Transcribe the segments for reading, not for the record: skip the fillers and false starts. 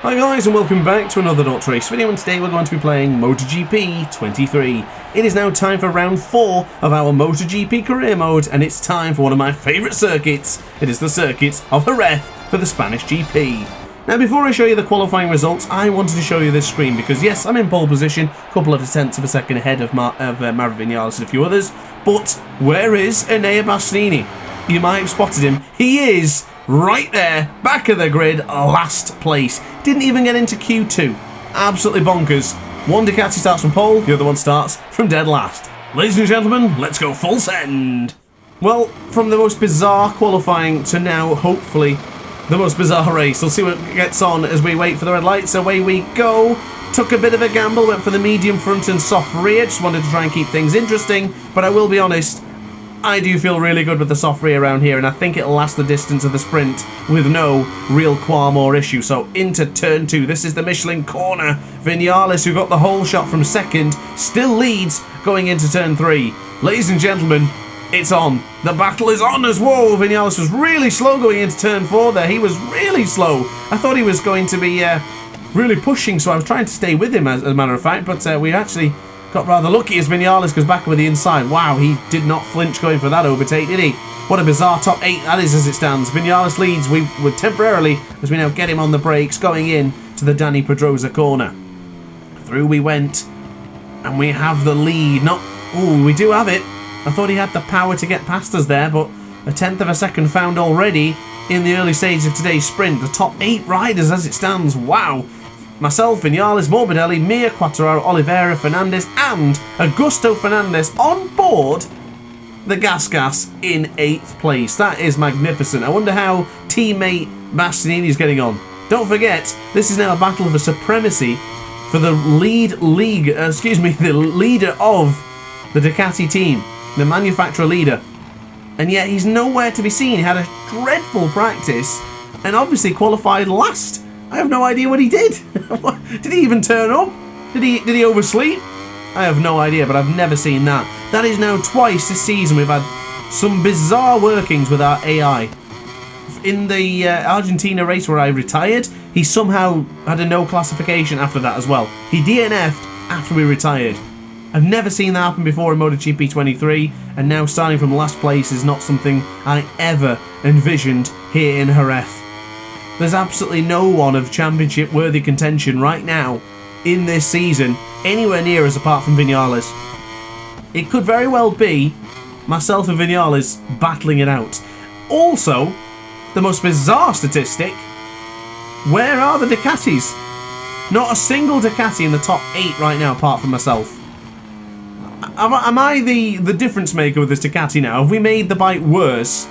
Hi guys and welcome back to another DrAce video, and today we're going to be playing MotoGP 23. It is now time for round 4 of our MotoGP career mode, and it's time for one of my favourite circuits. It is the circuit of Jerez for the Spanish GP. Now before I show you the qualifying results, I wanted to show you this screen because yes, I'm in pole position, a couple of tenths of a second ahead of Maverick Vinales and a few others, but where is Enea Bastianini? You might have spotted him. He is right there, back of the grid, last place. Didn't even get into Q2. Absolutely bonkers. One Ducati starts from pole, the other one starts from dead last. Ladies and gentlemen, let's go full send. Well, from the most bizarre qualifying to now, hopefully, the most bizarre race. We'll see what gets on as we wait for the red lights. Away we go. Took a bit of a gamble, went for the medium front and soft rear. Just wanted to try and keep things interesting, but I will be honest, I do feel really good with the soft rear around here, and I think it'll last the distance of the sprint with no real qualm or issue. So into turn 2, this is the Michelin corner. Vinales, who got the whole shot from second, still leads going into turn 3. Ladies and gentlemen, it's on. The battle is on as whoa. Vinales was really slow going into turn 4 there. He was really slow. I thought he was going to be really pushing, so I was trying to stay with him as a matter of fact, but we actually got rather lucky as Vinales goes back with the inside. Wow, he did not flinch going for that overtake, did he? What a bizarre top 8 that is as it stands. Vinales leads. We were temporarily, as we now get him on the brakes, going in to the Dani Pedrosa corner. Through we went, and we have the lead. We do have it. I thought he had the power to get past us there, but a tenth of a second found already in the early stages of today's sprint. The top 8 riders as it stands. Wow. Myself, Vinales, Morbidelli, Mir, Quartararo, Oliveira, Fernandez and Augusto Fernandez on board the Gas in 8th place. That is magnificent. I wonder how teammate Bastianini is getting on. Don't forget, this is now a battle for supremacy for the leader of the Ducati team, the manufacturer leader. And yet he's nowhere to be seen. He had a dreadful practice and obviously qualified last. I have no idea what he did. Did he even turn up? Did he oversleep? I have no idea, but I've never seen that. That is now twice this season we've had some bizarre workings with our AI. In the Argentina race where I retired, he somehow had a no classification after that as well. He DNF'd after we retired. I've never seen that happen before in MotoGP 23, and now starting from last place is not something I ever envisioned here in Jerez. There's absolutely no one of championship-worthy contention right now in this season anywhere near us apart from Vinales. It could very well be myself and Vinales battling it out. Also, the most bizarre statistic, where are the Ducatis? Not a single Ducati in the top 8 right now apart from myself. Am I the difference maker with this Ducati now? Have we made the bike worse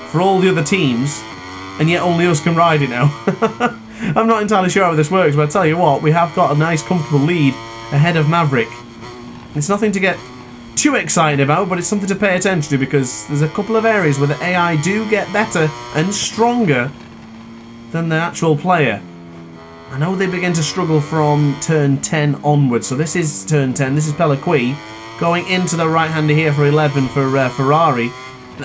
for all the other teams? And yet only us can ride it now. I'm not entirely sure how this works, but I tell you what, we have got a nice comfortable lead ahead of Maverick. It's nothing to get too excited about, but it's something to pay attention to because there's a couple of areas where the AI do get better and stronger than the actual player. I know they begin to struggle from turn 10 onwards, so this is turn 10, this is Pellequí, going into the right-hander here for 11 for Ferrari.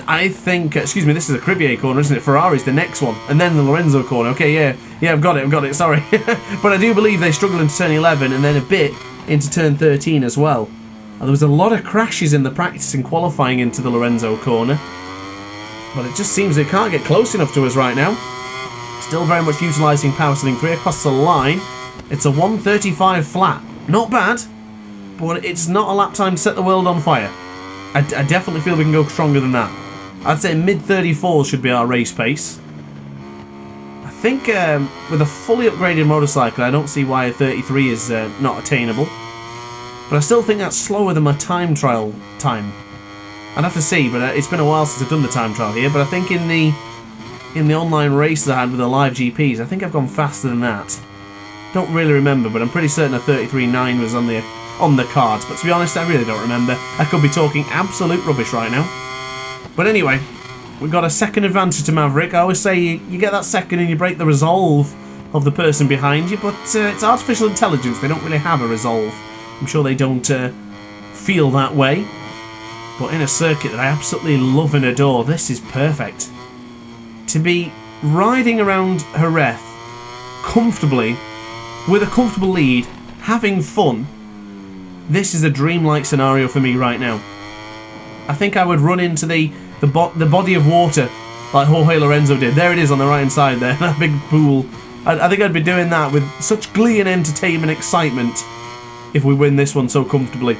I think, this is a Crivier corner, isn't it? Ferrari's the next one, and then the Lorenzo corner. Okay, yeah, I've got it, sorry. But I do believe they struggle into turn 11 and then a bit into turn 13 as well. And there was a lot of crashes in the practice and qualifying into the Lorenzo corner. But it just seems they can't get close enough to us right now. Still very much utilising power steering 3 across the line. It's a 1:35 flat. Not bad, but it's not a lap time to set the world on fire. I definitely feel we can go stronger than that. I'd say mid-34s should be our race pace. I think with a fully upgraded motorcycle, I don't see why a 33 is not attainable. But I still think that's slower than my time trial time. I'd have to see, but it's been a while since I've done the time trial here. But I think in the online race that I had with the live GPs, I think I've gone faster than that. Don't really remember, but I'm pretty certain a 33.9 was on the cards, but to be honest, I really don't remember. I could be talking absolute rubbish right now. But anyway, we've got a second advantage to Maverick. I always say you get that second and you break the resolve of the person behind you, but it's artificial intelligence. They don't really have a resolve. I'm sure they don't feel that way. But in a circuit that I absolutely love and adore, this is perfect. To be riding around Jerez comfortably with a comfortable lead, having fun. This is a dreamlike scenario for me right now. I think I would run into the body of water like Jorge Lorenzo did. There it is on the right hand side there, that big pool. I think I'd be doing that with such glee and entertainment, excitement, if we win this one so comfortably.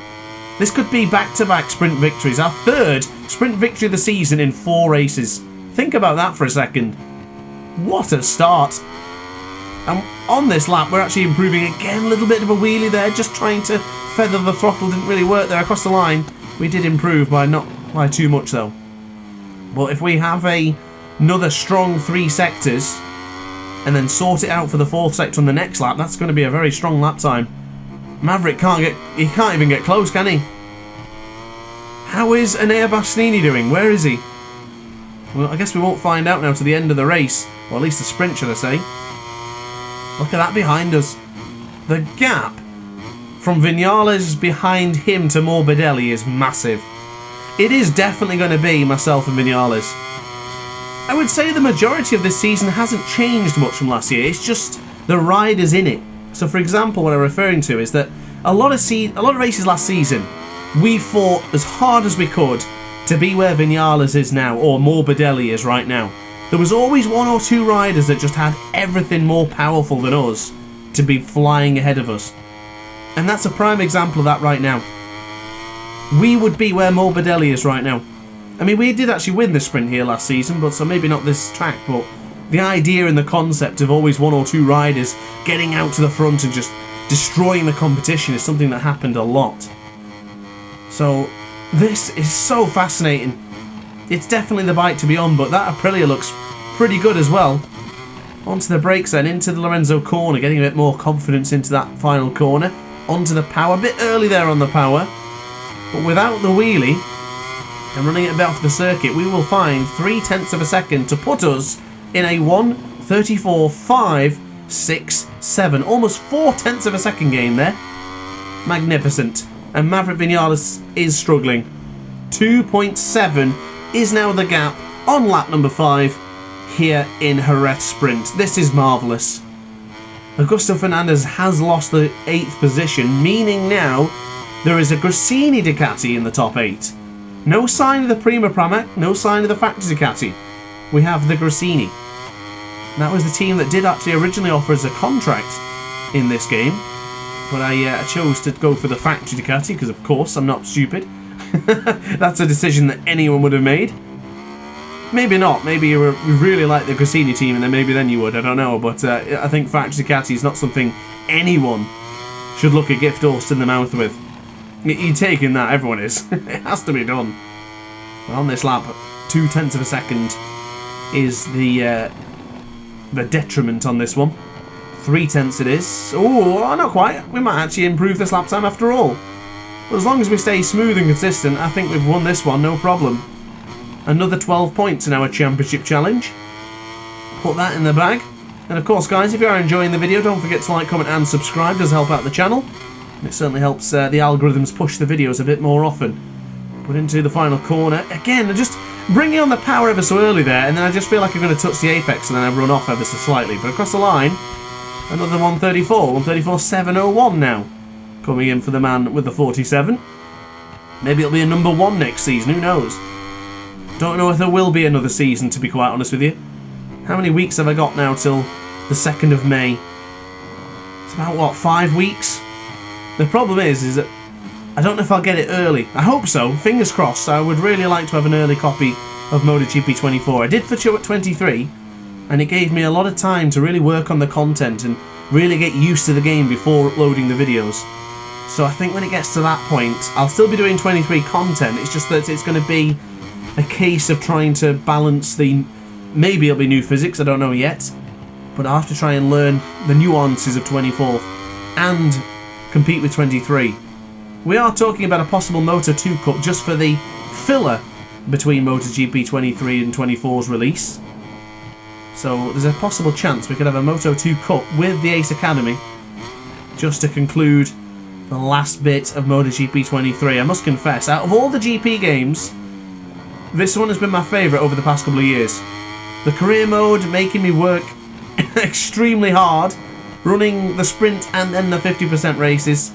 This could be back-to-back sprint victories. Our third sprint victory of the season in 4 races. Think about that for a second. What a start. And on this lap, we're actually improving again. A little bit of a wheelie there, just trying to feather the throttle. Didn't really work there across the line. We did improve by not by too much though. But if we have another strong 3 sectors and then sort it out for the 4th sector on the next lap, that's going to be a very strong lap time. Maverick can't even get close, can he? How is Enea Bastianini doing? Where is he? Well, I guess we won't find out now to the end of the race, or at least the sprint, should I say. Look at that behind us. The gap from Vinales behind him to Morbidelli is massive. It is definitely going to be myself and Vinales. I would say the majority of this season hasn't changed much from last year. It's just the riders in it. So, for example, what I'm referring to is that a lot of races last season, we fought as hard as we could to be where Vinales is now, or Morbidelli is right now. There was always 1 or 2 riders that just had everything more powerful than us to be flying ahead of us. And that's a prime example of that right now. We would be where Morbidelli is right now. I mean, we did actually win the sprint here last season, but so maybe not this track, but the idea and the concept of always 1 or 2 riders getting out to the front and just destroying the competition is something that happened a lot. So this is so fascinating. It's definitely the bike to be on, but that Aprilia looks pretty good as well. Onto the brakes then, into the Lorenzo corner, getting a bit more confidence into that final corner. Onto the power, a bit early there on the power, but without the wheelie and running it a bit off the circuit, we will find 0.3 of a second to put us in a 1:34.567, almost 0.4 of a second gain there. Magnificent. And Maverick Vinales is struggling. 2.7 is now the gap on lap number 5 here in Jerez Sprint. This is marvellous. Augusto Fernandez has lost the 8th position, meaning now there is a Grassini Ducati in the top 8. No sign of the Prima Pramac, no sign of the factory Ducati. We have the Grassini. That was the team that did actually originally offer us a contract in this game, but I chose to go for the factory Ducati because, of course, I'm not stupid. That's a decision that anyone would have made. Maybe not. Maybe you really like the Grassini team, and then you would. I don't know, but I think factory Ducati is not something anyone should look a gift horse in the mouth with. You're taking that, everyone is. It has to be done. On this lap, 0.2 of a second is the detriment on this one. 0.3 it is. Oh, not quite. We might actually improve this lap time after all. But as long as we stay smooth and consistent, I think we've won this one, no problem. Another 12 points in our championship challenge. Put that in the bag. And of course, guys, if you are enjoying the video, don't forget to like, comment and subscribe. It does help out the channel. And it certainly helps the algorithms push the videos a bit more often. Put into the final corner. Again, just bringing on the power ever so early there, and then I just feel like I'm going to touch the apex and then I run off ever so slightly. But across the line, another 1:34.701 now. Coming in for the man with the 47. Maybe it'll be a number 1 next season, who knows? Don't know if there will be another season, to be quite honest with you. How many weeks have I got now till the 2nd of May? It's about, what, 5 weeks? The problem is that I don't know if I'll get it early. I hope so, fingers crossed. I would really like to have an early copy of MotoGP 24. I did for Show at 23, and it gave me a lot of time to really work on the content and really get used to the game before uploading the videos. So I think when it gets to that point, I'll still be doing 23 content. It's just that it's going to be a case of trying to balance the... Maybe it'll be new physics, I don't know yet. But I'll have to try and learn the nuances of 24 and compete with 23. We are talking about a possible Moto 2 Cup just for the filler between MotoGP 23 and 24's release. So there's a possible chance we could have a Moto 2 Cup with the Ace Academy just to conclude the last bit of MotoGP 23. I must confess, out of all the GP games, this one has been my favourite over the past couple of years. The career mode making me work extremely hard running the sprint and then the 50% races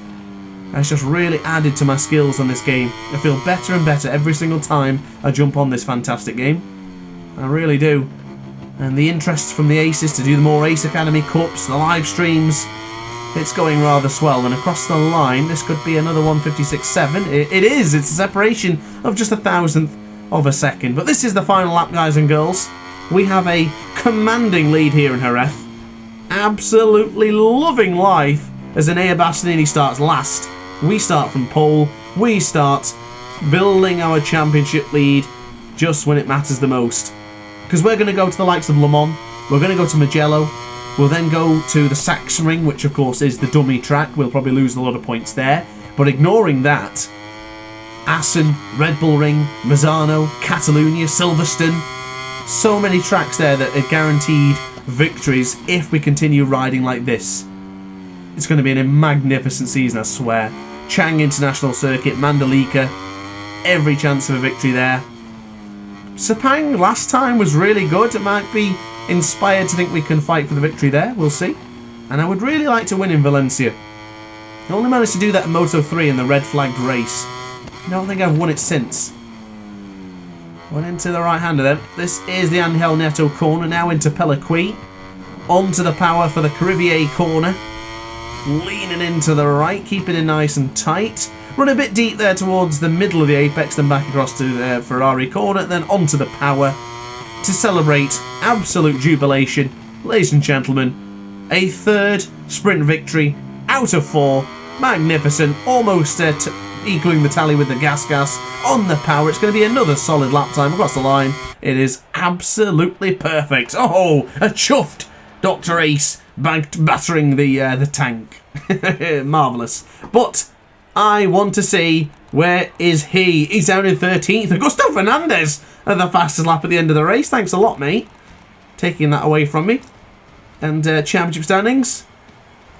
has just really added to my skills on this game. I feel better and better every single time I jump on this fantastic game. I really do. And the interest from the aces to do the more Ace Academy Cups, the live streams, it's going rather swell. And across the line, this could be another 156.7. It is. It's a separation of just 1,000th of a second. But this is the final lap, guys and girls. We have a commanding lead here in Jerez. Absolutely loving life as Enea Bastianini starts last. We start from pole. We start building our championship lead just when it matters the most. Because we're going to go to the likes of Le Mans. We're going to go to Mugello. We'll then go to the Sachsenring, which of course is the dummy track. We'll probably lose a lot of points there. But ignoring that, Assen, Red Bull Ring, Misano, Catalunya, Silverstone. So many tracks there that are guaranteed victories if we continue riding like this. It's going to be a magnificent season, I swear. Chang International Circuit, Mandalika, every chance of a victory there. Sepang last time was really good. It might be inspired to think we can fight for the victory there. We'll see. And I would really like to win in Valencia. I only managed to do that in Moto3 in the red flagged race. I don't think I've won it since. Went into the right-hander then. This is the Angel Neto corner. Now into Pelaquí. Onto the power for the Carrivier corner. Leaning into the right. Keeping it nice and tight. Run a bit deep there towards the middle of the apex. Then back across to the Ferrari corner. Then onto the power. To celebrate absolute jubilation. Ladies and gentlemen. A third sprint victory out of 4. Magnificent. Almost equaling the tally with the gas on the power. It's going to be another solid lap time across the line. It is absolutely perfect. Oh, a chuffed Dr. Ace battering the tank. Marvellous. But I want to see, where is he? He's down in 13th. Augusto Fernandez at the fastest lap at the end of the race. Thanks a lot, mate. Taking that away from me. And championship standings.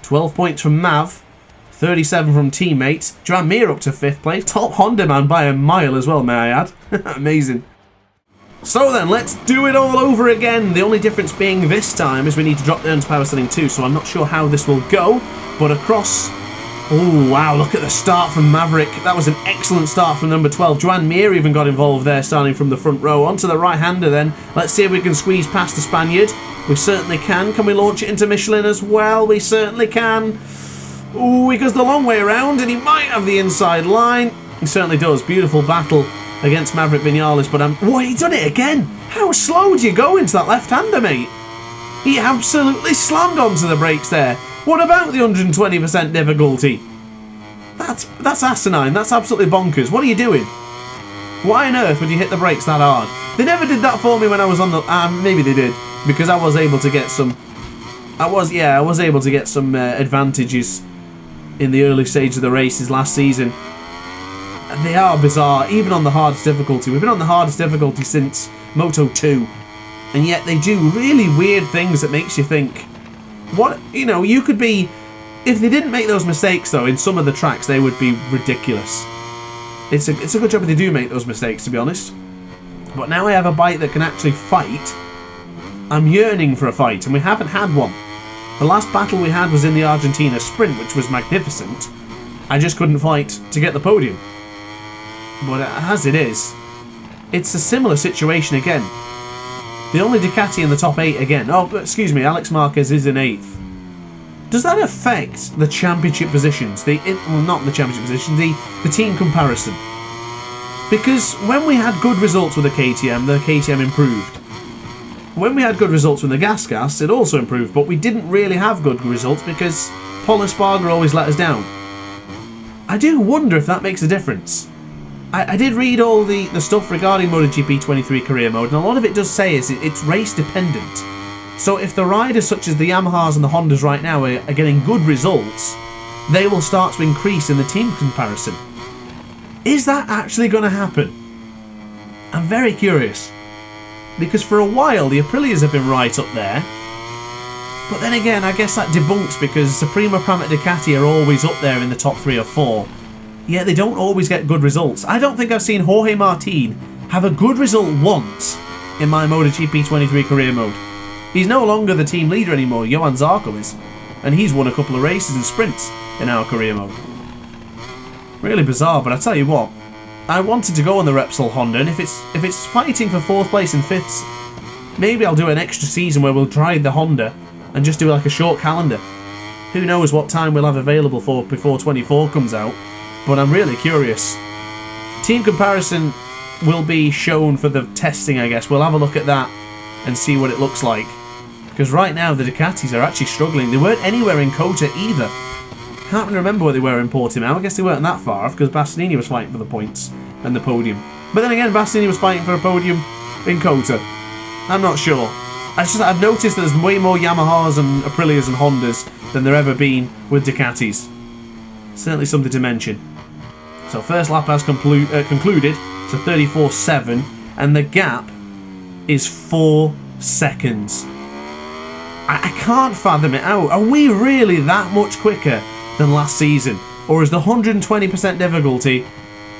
12 points from Mav. 37 from teammates. Joan Mir up to 5th place. Top Honda man by a mile as well, may I add. Amazing. So then, let's do it all over again. The only difference being this time is we need to drop down to power setting 2, so I'm not sure how this will go. But across... Oh, wow, look at the start from Maverick. That was an excellent start from number 12. Joan Mir even got involved there, starting from the front row. Onto the right-hander then. Let's see if we can squeeze past the Spaniard. We certainly can. Can we launch it into Michelin as well? We certainly can. Ooh, he goes the long way around, and he might have the inside line. He certainly does. Beautiful battle against Maverick Vinales, but oh, he done it again. How slow do you go into that left-hander, mate? He absolutely slammed onto the brakes there. What about the 120% difficulty? That's asinine. That's absolutely bonkers. What are you doing? Why on earth would you hit the brakes that hard? They never did that for me when I was on the... maybe they did, because I was able to get some... I was able to get some advantages in the early stage of the races last season. And they are bizarre, even on the hardest difficulty. We've been on the hardest difficulty since Moto 2. And yet they do really weird things that makes you think, what, you know, you could be... If they didn't make those mistakes, though, in some of the tracks, they would be ridiculous. It's a good job if they do make those mistakes, to be honest. But now I have a bike that can actually fight. I'm yearning for a fight, and we haven't had one. The last battle we had was in the Argentina sprint, which was magnificent. I just couldn't fight to get the podium. But as it is, it's a similar situation again. The only Ducati in the top 8 again. Oh, excuse me, Alex Marquez is in 8th. Does that affect the championship positions? Well, not the championship position, the team comparison. Because when we had good results with the KTM improved. When we had good results with the gas, it also improved, but we didn't really have good results because Paul Espargaro always let us down. I do wonder if that makes a difference. I did read all the stuff regarding MotoGP 23 career mode, and a lot of it does say it's race dependent. So if the riders such as the Yamahas and the Hondas right now are getting good results, they will start to increase in the team comparison. Is that actually going to happen? I'm very curious. Because for a while the Aprilias have been right up there. But then again, I guess that debunks because Suprema, Pram and Ducati are always up there in the top 3 or 4. Yet they don't always get good results. I don't think I've seen Jorge Martin have a good result once in my MotoGP 23 career mode. He's no longer the team leader anymore, Johan Zarco is. and he's won a couple of races and sprints in our career mode. Really bizarre, but I tell you what, I wanted to go on the Repsol Honda, and if it's fighting for 4th place and 5th, maybe I'll do an extra season where we'll try the Honda and just do like a short calendar. Who knows what time we'll have available for before 24 comes out, but I'm really curious. Team comparison will be shown for the testing, I guess. We'll have a look at that and see what it looks like. Because right now the Ducatis are actually struggling. They weren't anywhere in Cota either. Can't really remember where they were in Portimao. I guess they weren't that far off because Bastianini was fighting for the points and the podium. But then again, Bastianini was fighting for a podium in Cota. I'm not sure. I've noticed that there's way more Yamahas and Aprilias and Hondas than there ever been with Ducatis. Certainly something to mention. So first lap has concluded. It's a 34.7, and the gap is 4 seconds. I can't fathom it out. Are we really that much quicker than last season? Or has the 120% difficulty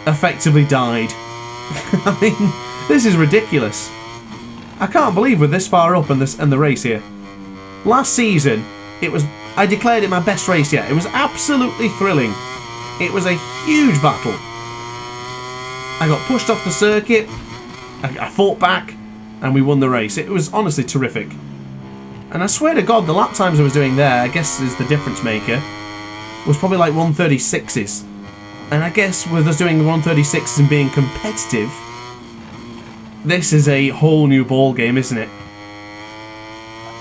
effectively died? I mean, this is ridiculous. I can't believe we're this far up in the race here. Last season, I declared it my best race yet. It was absolutely thrilling. It was a huge battle. I got pushed off the circuit, I fought back, and we won the race. It was honestly terrific. And I swear to God, the lap times I was doing there, I guess is the difference maker, was probably like 136s. And I guess with us doing the 136s and being competitive, this is a whole new ball game, isn't it?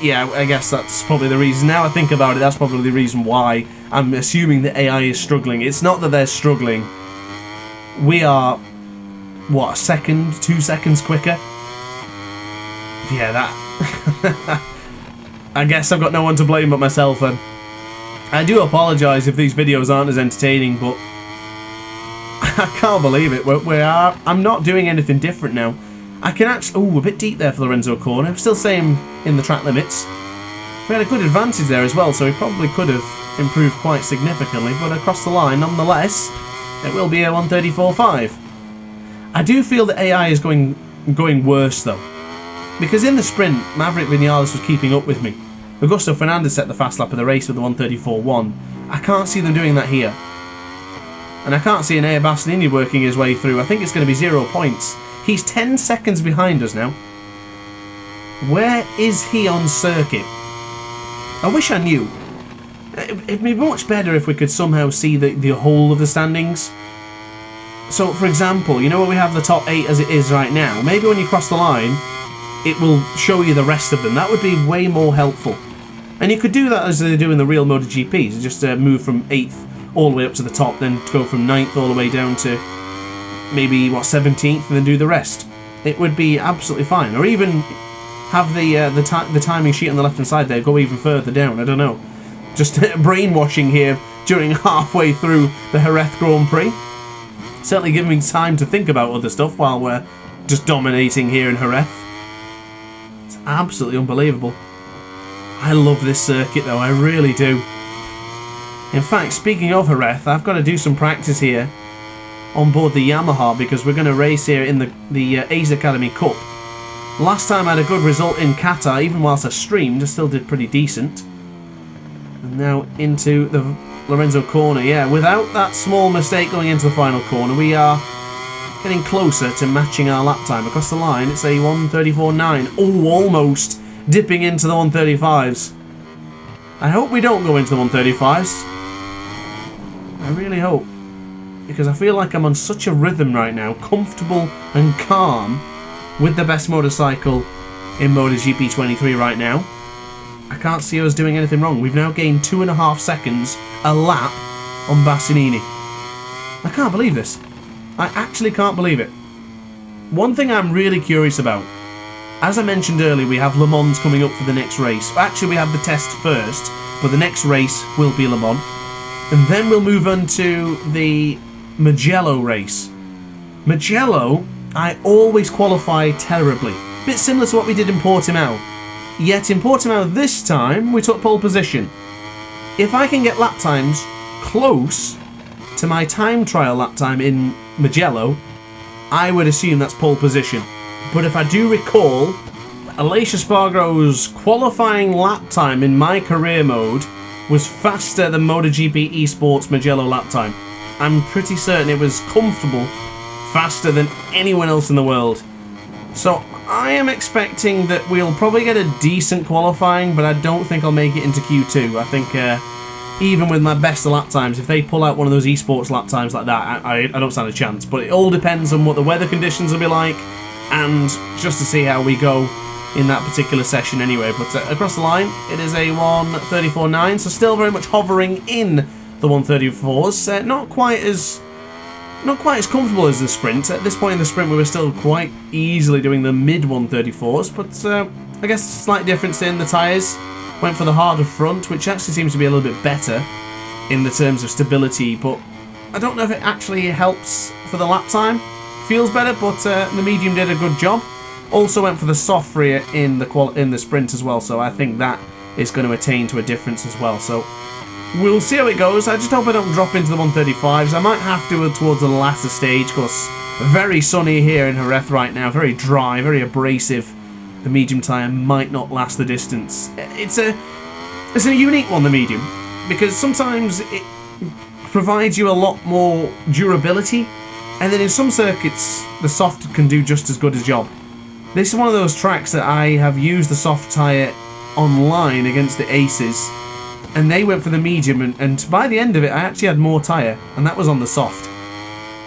Yeah, I guess that's probably the reason. Now I think about it, that's probably the reason why I'm assuming the AI is struggling. It's not that they're struggling. We are, what, a second, 2 seconds quicker? Yeah, that... I guess I've got no one to blame but myself then. I do apologise if these videos aren't as entertaining, but I can't believe it. I'm not doing anything different now. I can actually... Ooh, a bit deep there for Lorenzo Corner. Still staying in the track limits. We had a good advantage there as well, so we probably could have improved quite significantly, but across the line, nonetheless, it will be a 134.5. I do feel that AI is going worse, though. Because in the sprint, Maverick Vinales was keeping up with me. Augusto Fernandez set the fast lap of the race with the 134.1. I can't see them doing that here. And I can't see Enea Bastianini working his way through. I think it's going to be 0 points. He's 10 seconds behind us now. Where is he on circuit? I wish I knew. It'd be much better if we could somehow see the whole of the standings. So, for example, you know where we have the top 8 as it is right now? Maybe when you cross the line, it will show you the rest of them. That would be way more helpful. And you could do that as they do in the real MotoGPs. Just move from 8th all the way up to the top, then go from 9th all the way down to maybe, what, 17th, and then do the rest. It would be absolutely fine. Or even have the timing sheet on the left-hand side there go even further down. I don't know. Just brainwashing here during halfway through the Jerez Grand Prix. Certainly giving me time to think about other stuff while we're just dominating here in Jerez. It's absolutely unbelievable. I love this circuit though, I really do. In fact, speaking of Jerez, I've got to do some practice here on board the Yamaha because we're going to race here in the Ace Academy Cup. Last time I had a good result in Qatar, even whilst I streamed, I still did pretty decent. And now into the Lorenzo corner, yeah, without that small mistake going into the final corner, we are getting closer to matching our lap time. Across the line, it's a 134.9. Oh, almost dipping into the 135s. I hope we don't go into the 135s. I really hope. Because I feel like I'm on such a rhythm right now, comfortable and calm, with the best motorcycle in MotoGP 23 right now. I can't see us doing anything wrong. We've now gained 2.5 seconds a lap on Bastianini. I can't believe this. I actually can't believe it. One thing I'm really curious about, as I mentioned earlier, we have Le Mans coming up for the next race. Actually, we have the test first, but the next race will be Le Mans. And then we'll move on to the Mugello race. Mugello, I always qualify terribly. Bit similar to what we did in Portimao. Yet in Portimao this time, we took pole position. If I can get lap times close to my time trial lap time in Mugello, I would assume that's pole position. But if I do recall, Aleix Espargaro's qualifying lap time in my career mode was faster than MotoGP Esports Mugello lap time. I'm pretty certain it was comfortable, faster than anyone else in the world. So I am expecting that we'll probably get a decent qualifying, but I don't think I'll make it into Q2. I think even with my best of lap times, if they pull out one of those esports lap times like that, I don't stand a chance. But it all depends on what the weather conditions will be like, and just to see how we go in that particular session anyway. But across the line, it is a 1:34.9, so still very much hovering in the 1:34s. Not quite as comfortable as the sprint. At this point in the sprint, we were still quite easily doing the mid 1:34s, but I guess a slight difference in the tyres. Went for the harder front, which actually seems to be a little bit better in the terms of stability, but I don't know if it actually helps for the lap time. Feels better, but the medium did a good job. Also went for the soft rear in the sprint as well, so I think that is going to attain to a difference as well. So we'll see how it goes. I just hope I don't drop into the 135s. I might have to towards the latter stage, because very sunny here in Jerez right now, very dry, very abrasive. The medium tyre might not last the distance. It's a unique one, the medium, because sometimes it provides you a lot more durability, and then in some circuits the soft can do just as good a job. This is one of those tracks that I have used the soft tyre online against the Aces, and they went for the medium, and by the end of it I actually had more tyre, and that was on the soft.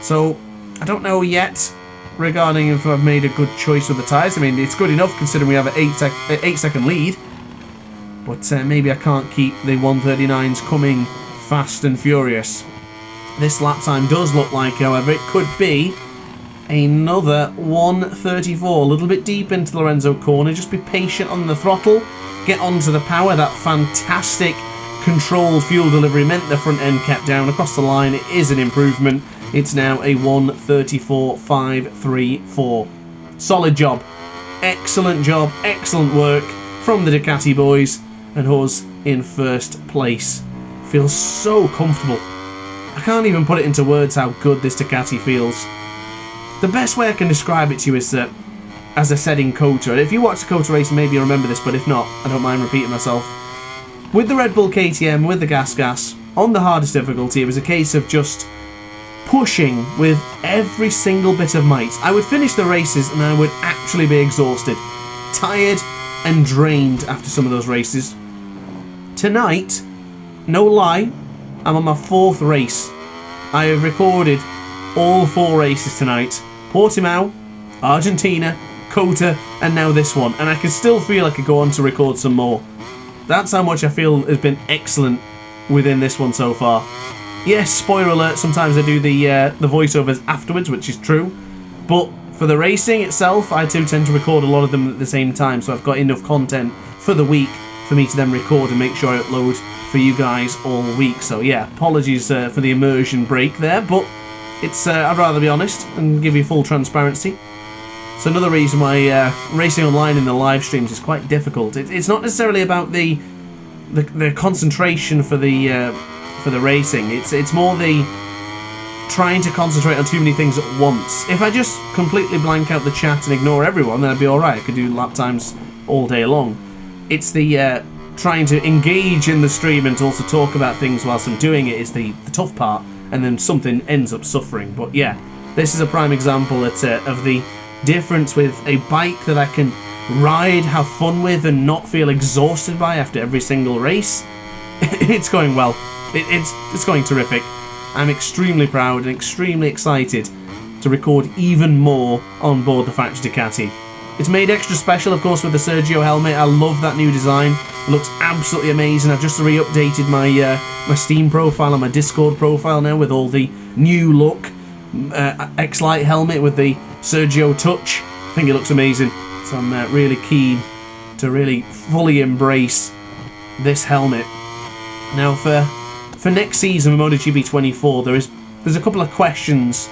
So I don't know yet regarding if I've made a good choice with the tyres. I mean, it's good enough considering we have an 8-second lead, but maybe I can't keep the 139s coming fast and furious. This lap time does look like, however, it could be another 1:34, a little bit deep into the Lorenzo corner. Just be patient on the throttle, get onto the power. That fantastic controlled fuel delivery meant the front end kept down. Across the line, it is an improvement. It's now a 1:34.534. Solid job, excellent work from the Ducati boys, and us in first place. Feels so comfortable. I can't even put it into words how good this Ducati feels. The best way I can describe it to you is that, as I said in COTA, and if you watch the COTA race, maybe you remember this, but if not, I don't mind repeating myself. With the Red Bull KTM, with the gas, on the hardest difficulty, it was a case of just pushing with every single bit of might. I would finish the races and I would actually be exhausted, tired and drained after some of those races. Tonight, no lie, I'm on my 4th race. I have recorded all 4 races tonight. Portimao, Argentina, COTA, and now this one. And I can still feel I could go on to record some more. That's how much I feel has been excellent within this one so far. Yes, spoiler alert, sometimes I do the voiceovers afterwards, which is true. But for the racing itself, I too tend to record a lot of them at the same time, so I've got enough content for the week for me to then record and make sure I upload for you guys all week. So yeah, apologies for the immersion break there, but it's I'd rather be honest and give you full transparency. It's another reason why racing online in the live streams is quite difficult. It's not necessarily about the concentration for the racing. It's more the trying to concentrate on too many things at once. If I just completely blank out the chat and ignore everyone, then I'd be alright. I could do lap times all day long. It's the trying to engage in the stream and to also talk about things whilst I'm doing it is the tough part, and then something ends up suffering. But yeah, this is a prime example of the difference with a bike that I can ride, have fun with, and not feel exhausted by after every single race. It's going well. It's going terrific. I'm extremely proud and extremely excited to record even more on board the factory Ducati. It's made extra special, of course, with the Sergio helmet. I love that new design. It looks absolutely amazing. I've just re-updated my my Steam profile and my Discord profile now with all the new look. X-Lite helmet with the Sergio touch. I think it looks amazing. So I'm really keen to really fully embrace this helmet. Now for next season with MotoGP 24, there's a couple of questions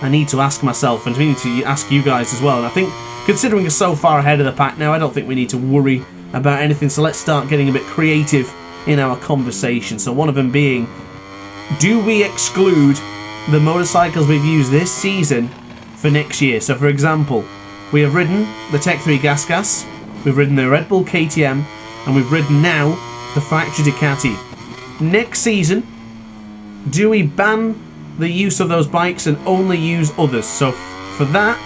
I need to ask myself and I need to ask you guys as well. And I think, considering we're so far ahead of the pack now, I don't think we need to worry about anything. So let's start getting a bit creative in our conversation. So one of them being, do we exclude the motorcycles we've used this season for next year? So for example, we have ridden the Tech 3 Gas, we've ridden the Red Bull KTM, and we've ridden now the factory Ducati. next season, do we ban the use of those bikes and only use others? So for that,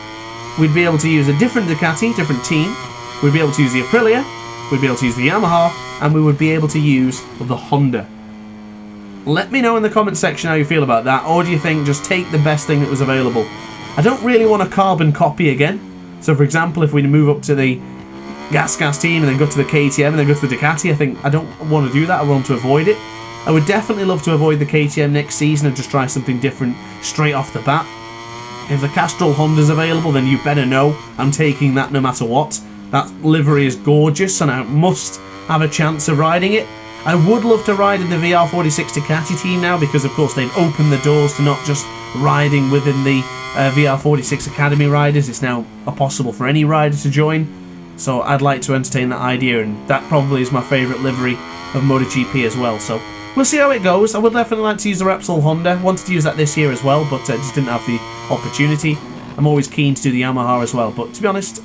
we'd be able to use a different Ducati, different team. We'd be able to use the Aprilia, we'd be able to use the Yamaha, and we would be able to use the Honda. Let me know in the comment section how you feel about that, or do you think just take the best thing that was available? I don't really want a carbon copy again. So for example, if we move up to the gas team and then go to the KTM and then go to the Ducati, I don't want to do that. I want to avoid it. I would definitely love to avoid the KTM next season and just try something different straight off the bat. If the Castrol Honda's available, then you better know I'm taking that no matter what. That livery is gorgeous and I must have a chance of riding it. I would love to ride in the VR46 Ducati team now, because of course they've opened the doors to not just riding within the VR46 Academy riders. It's now possible for any rider to join. So I'd like to entertain that idea, and that probably is my favourite livery of MotoGP as well. So we'll see how it goes. I would definitely like to use the Repsol Honda. Wanted to use that this year as well, but just didn't have the opportunity. I'm always keen to do the Yamaha as well, but to be honest,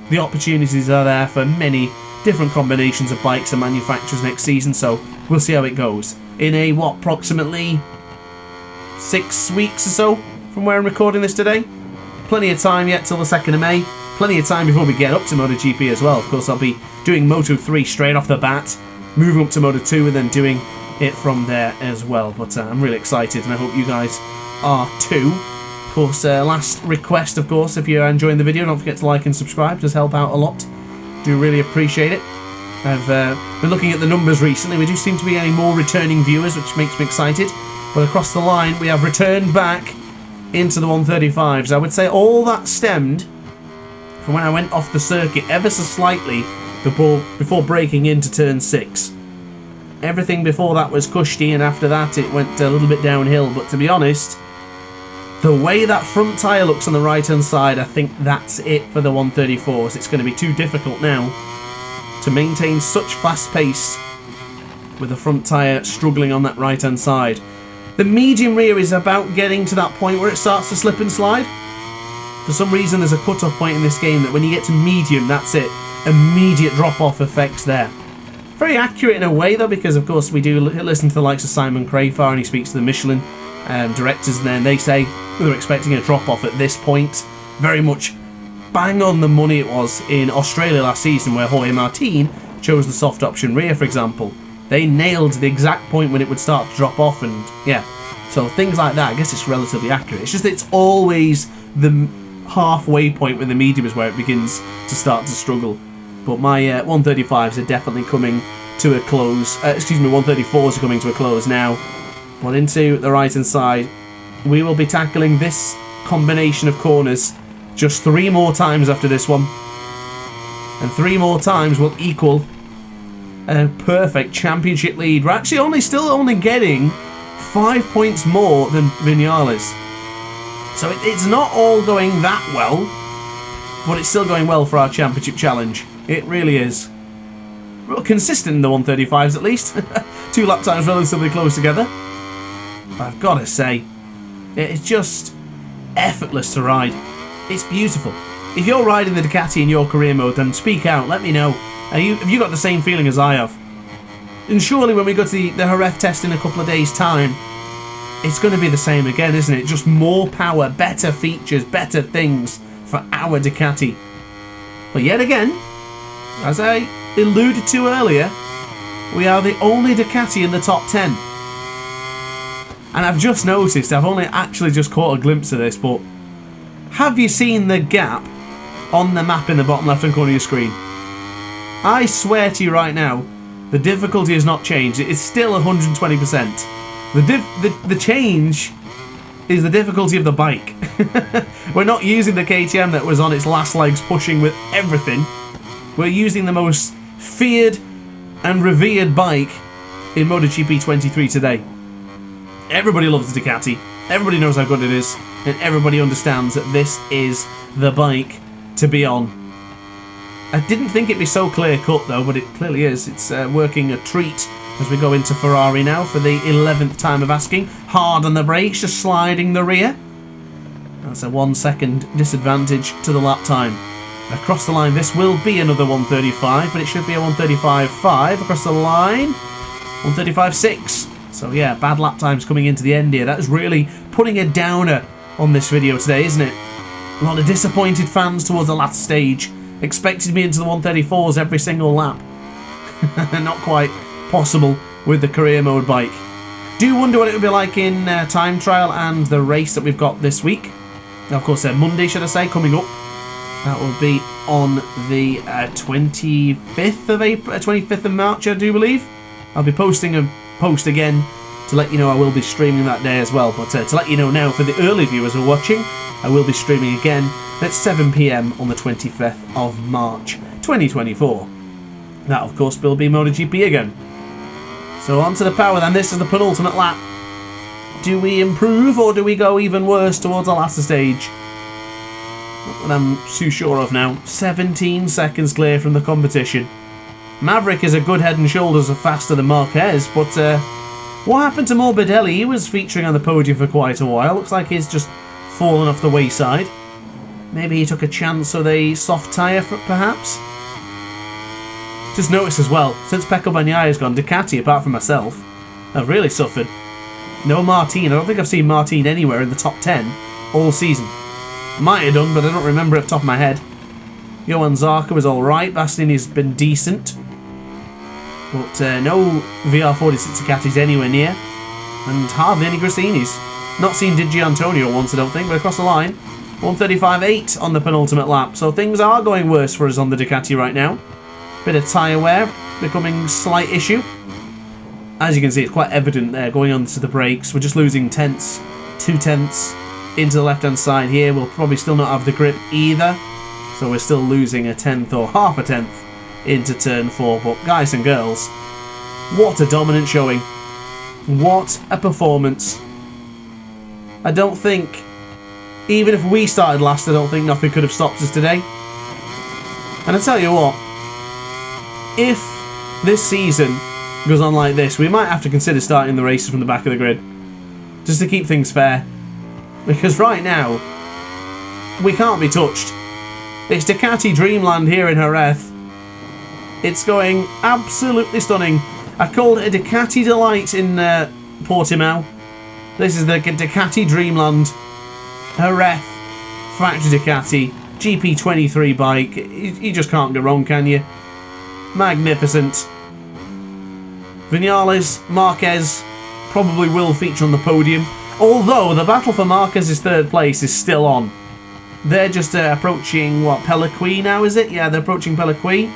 the opportunities are there for many different combinations of bikes and manufacturers next season, so we'll see how it goes. In a, approximately 6 weeks or so from where I'm recording this today. Plenty of time yet till the 2nd of May. Plenty of time before we get up to MotoGP as well. Of course, I'll be doing Moto3 straight off the bat, moving up to Moto2 and then doing it from there as well. But I'm really excited, and I hope you guys are too. Of course, last request, of course, if you're enjoying the video, don't forget to like and subscribe. It does help out a lot. Do really appreciate it. I've been looking at the numbers recently. We do seem to be getting more returning viewers, which makes me excited. But across the line, we have returned back into the 135s. I would say all that stemmed from when I went off the circuit ever so slightly before breaking into turn 6. Everything before that was cushy, and after that it went a little bit downhill. But to be honest, the way that front tyre looks on the right hand side, I think that's it for the 134s. It's going to be too difficult now to maintain such fast pace with the front tyre struggling on that right hand side. The medium rear is about getting to that point where it starts to slip and slide. For some reason there's a cut-off point in this game that when you get to medium, that's it. Immediate drop-off effects there. Very accurate in a way though, because of course we do listen to the likes of Simon Crafar, and he speaks to the Michelin directors, and then they say they're expecting a drop-off at this point. Very much bang on the money it was in Australia last season, where Jorge Martin chose the soft option rear, for example. They nailed the exact point when it would start to drop off, and yeah, so things like that, I guess it's relatively accurate. It's just it's always the halfway point when the medium is where it begins to start to struggle. But my 135s are definitely coming to a close. 134s are coming to a close now. But into the right hand side, we will be tackling this combination of corners just 3 more times after this one. And 3 more times will equal a perfect championship lead. We're actually still only getting 5 points more than Vinales. So it's not all going that well, but it's still going well for our championship challenge. It really is. We're consistent in the 135s at least. 2 lap times relatively close together. I've got to say, it's just effortless to ride. It's beautiful. If you're riding the Ducati in your career mode, then speak out, let me know. Have you got the same feeling as I have? And surely when we go to the Jerez test in a couple of days' time, it's going to be the same again, isn't it? Just more power, better features, better things for our Ducati. But yet again, as I alluded to earlier, we are the only Ducati in the top 10. And I've just noticed, I've only actually just caught a glimpse of this, but have you seen the gap on the map in the bottom left hand corner of your screen? I swear to you right now, the difficulty has not changed. It's still 120%. The change is the difficulty of the bike. We're not using the KTM that was on its last legs pushing with everything. We're using the most feared and revered bike in MotoGP 23 today. Everybody loves the Ducati, everybody knows how good it is, and everybody understands that this is the bike to be on. I didn't think it'd be so clear-cut though, but it clearly is. It's working a treat as we go into Ferrari now for the 11th time of asking. Hard on the brakes, just sliding the rear. That's a 1 second disadvantage to the lap time. Across the line, this will be another 135, but it should be a 135.5 across the line. 1:35.6. So yeah, bad lap times coming into the end here. That is really putting a downer on this video today, isn't it? A lot of disappointed fans towards the last stage. Expected me into the 1:34s every single lap. Not quite possible with the career mode bike. Do wonder what it would be like in time trial and the race that we've got this week. Of course, Monday, should I say, coming up. That will be on the 25th of April, 25th of March, I do believe. I'll be posting a post again to let you know I will be streaming that day as well. But to let you know now, for the early viewers who are watching, I will be streaming again at 7 PM on the 25th of March 2024. That, of course, will be MotoGP again. So on to the power then. This is the penultimate lap. Do we improve or do we go even worse towards the last stage? Not that I'm too sure of now. 17 seconds clear from the competition. Maverick is a good head and shoulders faster than Marquez, but what happened to Morbidelli? He was featuring on the podium for quite a while. Looks like he's just fallen off the wayside. Maybe he took a chance with a soft tyre, perhaps? Just noticed as well, since Pecco Bagnaia has gone, Ducati, apart from myself, have really suffered. No Martin. I don't think I've seen Martin anywhere in the top 10 all season. Might have done, but I don't remember it off the top of my head. Johan Zarco was alright. Bastianini's been decent. But no VR46 Ducatis anywhere near. And hardly any Grassinis. Not seen Di Gianantonio once, I don't think, but across the line. 1:35.8 on the penultimate lap. So things are going worse for us on the Ducati right now. Bit of tyre wear becoming a slight issue. As you can see, it's quite evident there going on to the brakes. We're just losing tenths, 2 tenths into the left-hand side here. We'll probably still not have the grip either. So we're still losing a tenth or half a tenth into turn 4. But guys and girls, what a dominant showing. What a performance. I don't think, even if we started last, I don't think nothing could have stopped us today. And I tell you what, if this season goes on like this, we might have to consider starting the races from the back of the grid. Just to keep things fair. Because right now, we can't be touched. It's Ducati Dreamland here in Jerez. It's going absolutely stunning. I called it a Ducati Delight in Portimao. This is the Ducati Dreamland. Jerez Factory Ducati GP23 bike. You just can't go wrong, can you? Magnificent. Vinales, Marquez probably will feature on the podium. Although the battle for Marquez's third place is still on. They're just approaching, what, Pelliqui now, is it? Yeah, they're approaching Pelliqui.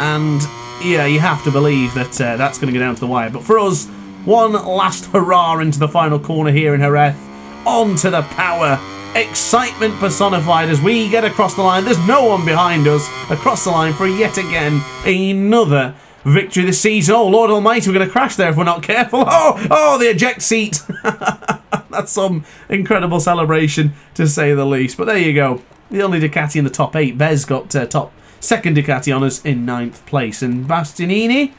And, yeah, you have to believe that that's going to go down to the wire. But for us, one last hurrah into the final corner here in Jerez. On to the power. Excitement personified as we get across the line. There's no one behind us. Across the line for yet again another victory this season. Oh, Lord Almighty, we're going to crash there if we're not careful. Oh, the eject seat. That's some incredible celebration, to say the least. But there you go. The only Ducati in the top 8. Bez got second Ducati honours in 9th place. And Bastianini,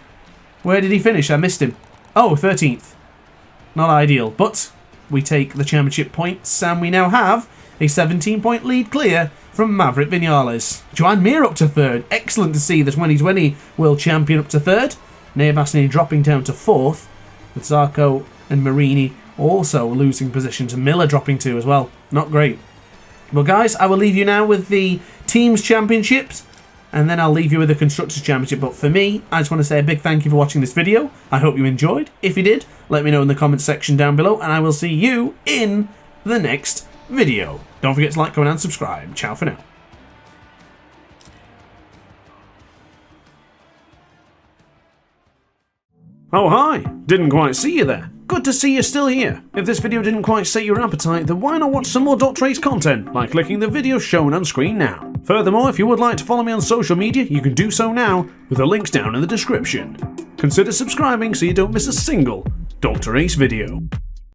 where did he finish? I missed him. Oh, 13th. Not ideal, but we take the championship points, and we now have a 17-point lead clear from Maverick Vinales. Joan Mir up to 3rd. Excellent to see the 2020 World Champion up to 3rd. Enea Bastianini dropping down to 4th, with Zarco and Marini also losing position to Miller dropping 2 as well. Not great. Well, guys, I will leave you now with the Teams Championships, and then I'll leave you with the Constructors Championship. But for me, I just want to say a big thank you for watching this video. I hope you enjoyed. If you did, let me know in the comments section down below, and I will see you in the next video. Don't forget to like, comment, and subscribe. Ciao for now. Oh, hi! Didn't quite see you there. Good to see you're still here. If this video didn't quite set your appetite, then why not watch some more DrAce content by clicking the video shown on screen now. Furthermore, if you would like to follow me on social media, you can do so now with the links down in the description. Consider subscribing so you don't miss a single DrAce video.